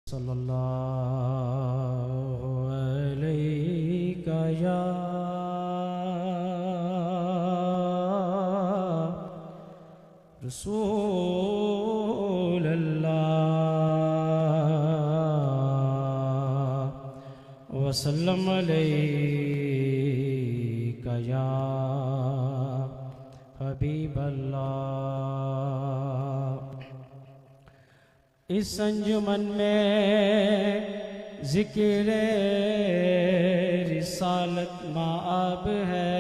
सल्लल्लाहु अलैहि या रसूल अल्लाह वसल्लम अलैका या हबीब अल्लाह। इस अंजुमन में ज़िक्र रिसालत माअब है,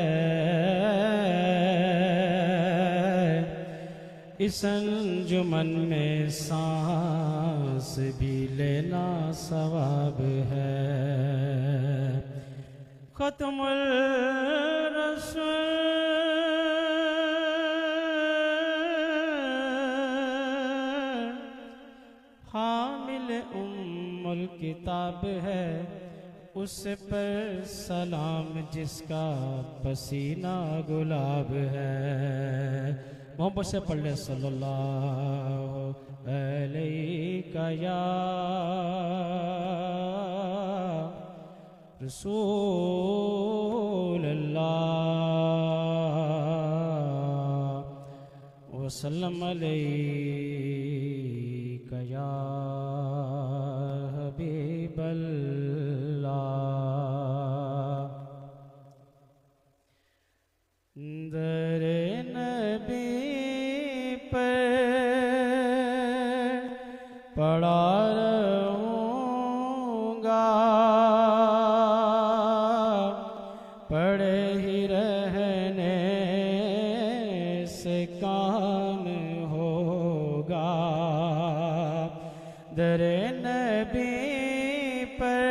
इस अंजुमन में सांस भी लेना सवाब है। खत्मुल रसूल हामिल उम्मुल किताब है, उस पर सलाम जिसका पसीना गुलाब है। मोहब्बत से पढ़ ले सल्लल्लाहु अलैका या रसूल अल्लाह वसल्लम अलैका या हबीब अल्लाह। दरे नबी पड़ा रहूँगा, पड़े ही रहने से काम होगा। दरे नबी पर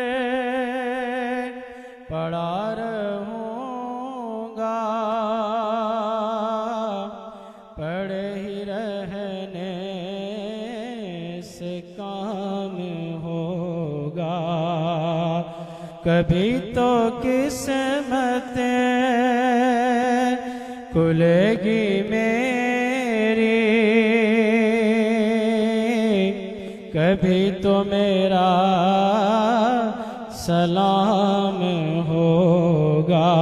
पड़ा रहूँगा, पड़े ही रहने से काम होगा। कभी तो किस्मत खुलेगी मेरी, कभी तो मेरा सलाम होगा।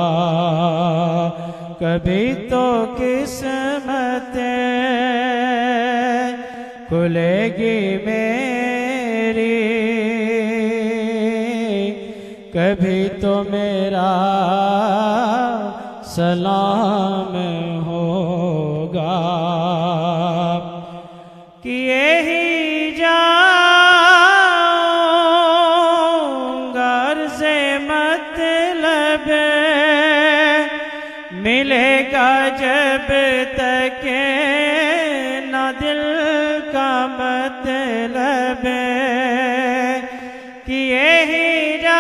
कभी तो किस्मत खुलेगी मेरी, कभी तो मेरा सलाम होगा। कि यही जाऊंगा अर्ज़े मतलब मिलेगा जब तक ना दिल का मतलब। कि यही जाऊंगा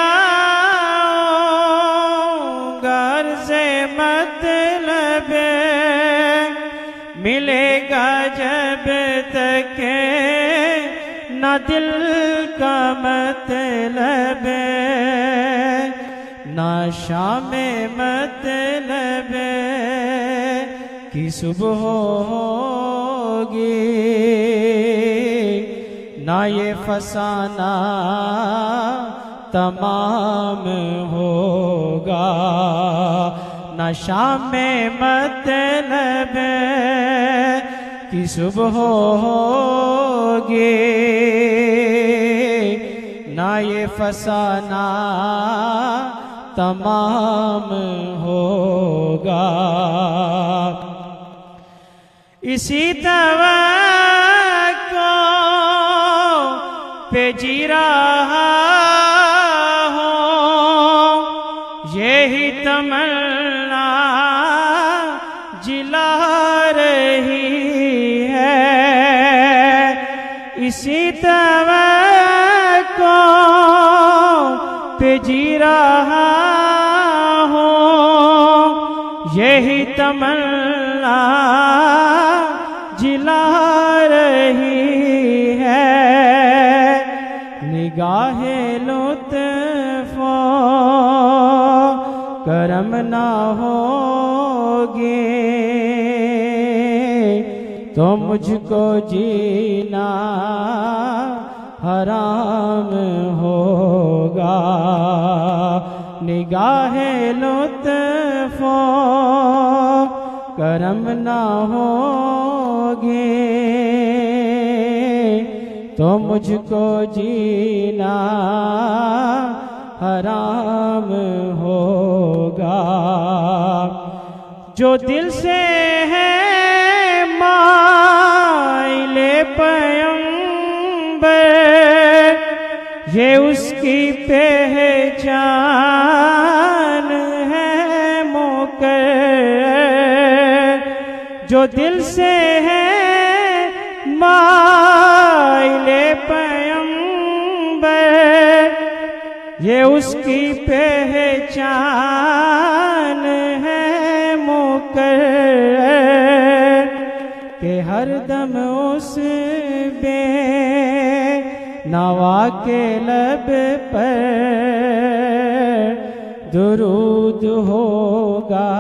अर्ज़े मतलब मिलेगा जब तक ना दिल का मतलब। ना शाम मतलब की सुबह होगी, ना ये फसाना तमाम होगा। ना शाम मतलब की सुबह होगी, ना ये फसाना तमाम होगा। इसी तवक्को पे जी रहा हूँ, यही तमन्ना जिला रही है। इसी तवक्को पे जी रहा हूँ, यही तमन्ना जिला रही है। निगाहे लुत्फ़ो करम ना होगी तो मुझको जीना हराम होगा। निगाहे लुत्फ़ो करम ना होगे तो मुझको जीना हराम होगा। जो दिल से है माइले पैगंबर ये उसकी पहचान है मुकर। जो दिल से है माइले पैगंबर ये उसकी पहचान है मुकर के हर दम उस बे नवा के लब पर दुरूद होगा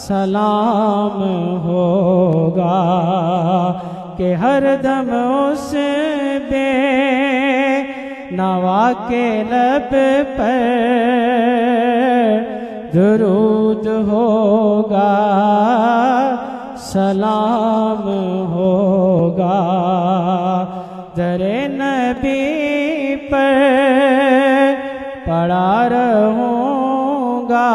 सलाम होगा। के हर दम उस बे नवा के लब पर दुरूद होगा सलाम होगा। दरे नबी पर पड़ा रहूँगा